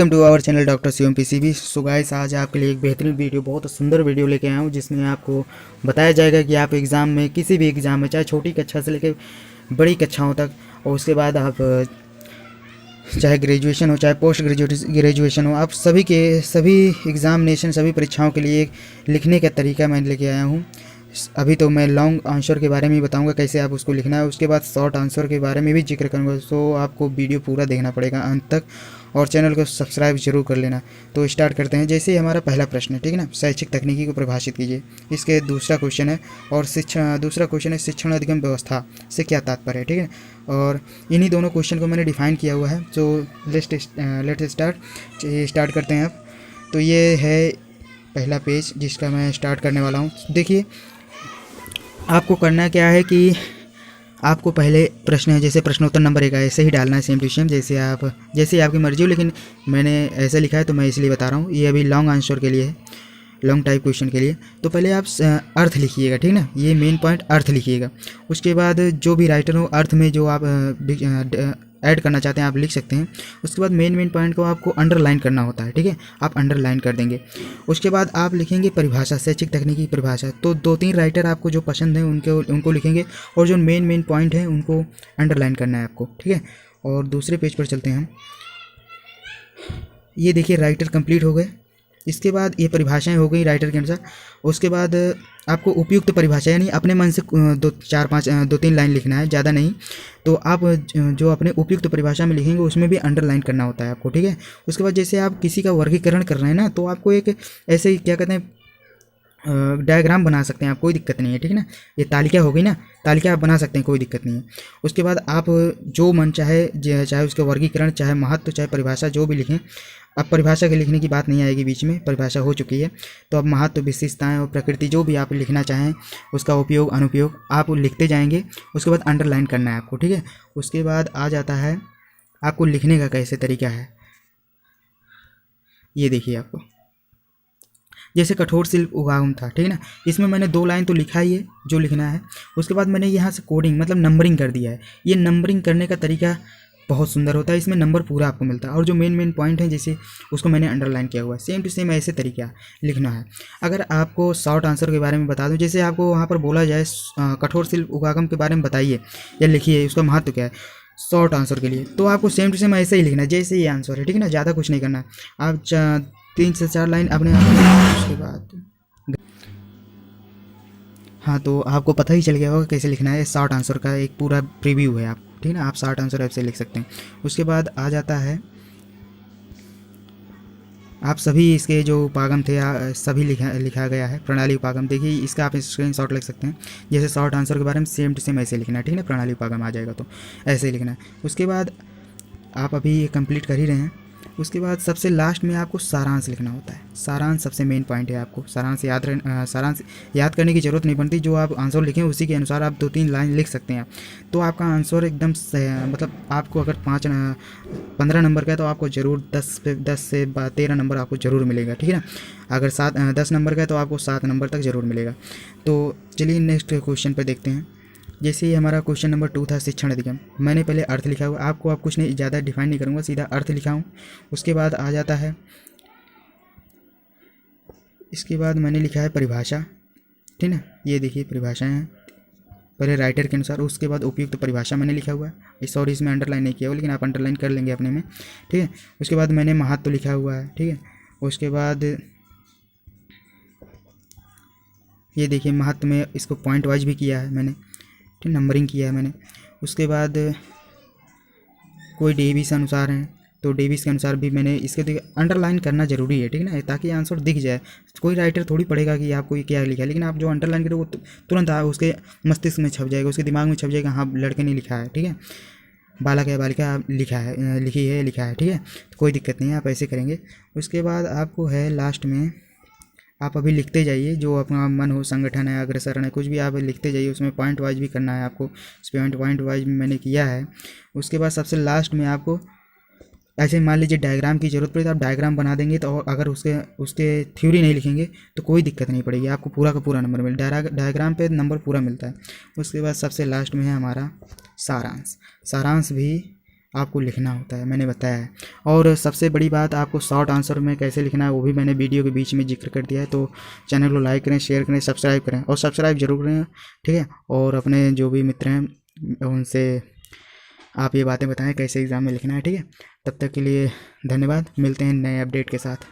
Welcome to our channel doctor Shivam PCB. So guys, आज आपके लिए एक बेहतरीन वीडियो, बहुत सुंदर वीडियो लेके आया हूँ जिसमें आपको बताया जाएगा कि आप एग्ज़ाम में, किसी भी एग्ज़ाम में, चाहे छोटी कक्षा से लेकर बड़ी कक्षाओं तक, और उसके बाद आप चाहे ग्रेजुएशन हो चाहे पोस्ट ग्रेजुएशन हो, आप सभी एग्ज़ामिनेशन, सभी परीक्षाओं के लिए लिखने का तरीका मैं लेके आया हूँ। अभी तो मैं लॉन्ग आंसर के बारे में ही बताऊंगा कैसे आप उसको लिखना है, उसके बाद शॉर्ट आंसर के बारे में भी जिक्र करूंगा। सो आपको वीडियो पूरा देखना पड़ेगा अंत तक, और चैनल को सब्सक्राइब जरूर कर लेना। तो स्टार्ट करते हैं। जैसे ही हमारा पहला प्रश्न है, ठीक है ना, शैक्षिक तकनीकी को परिभाषित कीजिए। इसके दूसरा क्वेश्चन है, और दूसरा क्वेश्चन है शिक्षण अधिगम व्यवस्था से क्या तात्पर्य है, ठीक है। और इन्हीं दोनों क्वेश्चन को मैंने डिफाइन किया हुआ है। तो लेट्स स्टार्ट करते हैं अब। तो ये है पहला पेज जिसका मैं स्टार्ट करने वाला हूँ। देखिए, आपको करना क्या है कि आपको पहले प्रश्न है, जैसे प्रश्नोत्तर नंबर 1 है, ऐसे ही डालना है, सेम टू सेम, जैसे आपकी मर्जी हो, लेकिन मैंने ऐसे लिखा है तो मैं इसलिए बता रहा हूँ। ये अभी लॉन्ग आंसर के लिए है, लॉन्ग टाइप क्वेश्चन के लिए। तो पहले आप अर्थ लिखिएगा, ठीक ना, ये मेन पॉइंट अर्थ लिखिएगा। उसके बाद जो भी राइटर हो, अर्थ में जो आप ऐड करना चाहते हैं आप लिख सकते हैं। उसके बाद मेन पॉइंट को आपको अंडरलाइन करना होता है, ठीक है, आप अंडरलाइन कर देंगे। उसके बाद आप लिखेंगे परिभाषा, शैक्षिक तकनीकी परिभाषा। तो 2-3 राइटर आपको जो पसंद है उनको लिखेंगे, और जो मेन पॉइंट है उनको अंडरलाइन करना है आपको, ठीक है। और दूसरे पेज पर चलते हैं हम। ये देखिए, राइटर कंप्लीट हो गए। इसके बाद ये परिभाषाएं हो गई राइटर के अनुसार। उसके बाद आपको उपयुक्त परिभाषा, यानी अपने मन से 2-3 लाइन लिखना है, ज़्यादा नहीं। तो आप जो अपने उपयुक्त परिभाषा में लिखेंगे उसमें भी अंडरलाइन करना होता है आपको, ठीक है। उसके बाद जैसे आप किसी का वर्गीकरण कर रहे हैं ना, तो आपको एक ऐसे ही क्या कहते हैं, डायग्राम बना सकते हैं आप, कोई दिक्कत नहीं है, ठीक है ना। ये तालिका हो गई ना, तालिका आप बना सकते हैं, कोई दिक्कत नहीं है। उसके बाद आप जो मन चाहे, चाहे उसके वर्गीकरण, चाहे महत्व, चाहे परिभाषा, जो भी लिखें। अब परिभाषा के लिखने की बात नहीं आएगी बीच में, परिभाषा हो चुकी है। तो अब महत्व, विशेषताएं और प्रकृति, जो भी आप लिखना चाहें, उसका उपयोग, अनुपयोग आप लिखते जाएंगे। उसके बाद अंडरलाइन करना है आपको, ठीक है। उसके बाद आ जाता है आपको लिखने का कैसे तरीका है। ये देखिए, आपको जैसे कठोर शिल्प उद्गम था, ठीक है ना, इसमें मैंने 2 लाइन तो लिखा ही है जो लिखना है। उसके बाद मैंने यहाँ से कोडिंग, मतलब नंबरिंग कर दिया है। ये नंबरिंग करने का तरीका बहुत सुंदर होता है, इसमें नंबर पूरा आपको मिलता है, और जो मेन पॉइंट है जैसे उसको मैंने अंडरलाइन किया हुआ है। सेम टू सेम ऐसे तरीका लिखना है। अगर आपको शॉर्ट आंसर के बारे में बता दूं, जैसे आपको वहाँ पर बोला जाए कठोर शिल्प उद्गम के बारे में बताइए या लिखिए, उसका महत्व क्या है शॉर्ट आंसर के लिए, तो आपको सेम टू सेम ऐसे ही लिखना है जैसे ये आंसर है, ठीक है ना, ज़्यादा कुछ नहीं करना है। आप 3 से 4 लाइन अपने, उसके बाद हाँ, तो आपको पता ही चल गया होगा कैसे लिखना है। शॉर्ट आंसर का एक पूरा प्रीव्यू है आपको, ठीक है ना, आप शॉर्ट आंसर ऐसे लिख सकते हैं। उसके बाद आ जाता है, आप सभी इसके जो उपागम थे सभी लिखा गया है। प्रणाली उपागम देखिए, इसका आप स्क्रीनशॉट लिख सकते हैं। जैसे शॉर्ट आंसर के बारे में सेम टू सेम ऐसे लिखना है, ठीक है ना, प्रणाली उपागम आ जाएगा तो ऐसे ही लिखना है। उसके बाद आप अभी ये कंप्लीट कर ही रहे हैं। उसके बाद सबसे लास्ट में आपको सारांश लिखना होता है। सारांश सबसे मेन पॉइंट है, आपको सारांश याद करने की ज़रूरत नहीं पड़ती। जो आप आंसर लिखें उसी के अनुसार आप 2-3 लाइन लिख सकते हैं, तो आपका आंसर एकदम मतलब आपको अगर 15 नंबर का है तो आपको ज़रूर 10 से 13 नंबर आपको ज़रूर मिलेगा, ठीक है ना। अगर 10 नंबर का है तो आपको 7 नंबर तक ज़रूर मिलेगा। तो चलिए नेक्स्ट क्वेश्चन पर देखते हैं। जैसे ही हमारा क्वेश्चन नंबर 2 था, शिक्षण अधिगम, मैंने पहले अर्थ लिखा हुआ, आपको आप कुछ नहीं, ज़्यादा डिफाइन नहीं करूँगा, सीधा अर्थ लिखा हूँ। उसके बाद आ जाता है, इसके बाद मैंने लिखा है परिभाषा, ठीक ना, ये देखिए परिभाषाएं हैं पहले राइटर के अनुसार। उसके बाद उपयुक्त परिभाषा मैंने लिखा हुआ है, सॉरी इसमें अंडरलाइन नहीं किया हुआ, लेकिन आप अंडरलाइन कर लेंगे अपने में, ठीक है। उसके बाद मैंने महत्व लिखा हुआ है, ठीक है। उसके बाद ये देखिए, महत्व में इसको पॉइंट वाइज भी किया है मैंने, ठीक, नंबरिंग किया है मैंने। उसके बाद कोई डेविस अनुसार हैं तो डेविस के अनुसार भी मैंने इसके अंडरलाइन करना जरूरी है, ठीक है ना, ताकि आंसर दिख जाए। कोई राइटर थोड़ी पढ़ेगा कि आपको ये क्या लिखा है, लेकिन आप जो अंडरलाइन करें वो तुरंत उसके मस्तिष्क में छप जाएगा, उसके दिमाग में छप जाएगा, हाँ लड़के ने लिखा है, ठीक है, बालक है बालिका लिखा है, लिखा है, ठीक है। तो कोई दिक्कत नहीं है, आप ऐसे करेंगे। उसके बाद आपको है लास्ट में, आप अभी लिखते जाइए, जो अपना मन हो, संगठन है, अग्रसरण है, कुछ भी आप लिखते जाइए। उसमें पॉइंट वाइज भी करना है आपको, पॉइंट वाइज मैंने किया है। उसके बाद सबसे लास्ट में आपको ऐसे मान लीजिए डायग्राम की ज़रूरत पड़े तो आप डायग्राम बना देंगे, तो अगर उसके थ्योरी नहीं लिखेंगे तो कोई दिक्कत नहीं पड़ेगी, आपको पूरा का पूरा नंबर मिलेगा, डायग्राम पे नंबर पूरा मिलता है। उसके बाद सबसे लास्ट में है हमारा सारांश। सारांश भी आपको लिखना होता है, मैंने बताया है। और सबसे बड़ी बात, आपको शॉर्ट आंसर में कैसे लिखना है वो भी मैंने वीडियो के बीच में जिक्र कर दिया है। तो चैनल को लाइक करें, शेयर करें, सब्सक्राइब करें, और सब्सक्राइब जरूर करें, ठीक है। और अपने जो भी मित्र हैं उनसे आप ये बातें बताएं कैसे एग्ज़ाम में लिखना है, ठीक है। तब तक के लिए धन्यवाद, मिलते हैं नए अपडेट के साथ।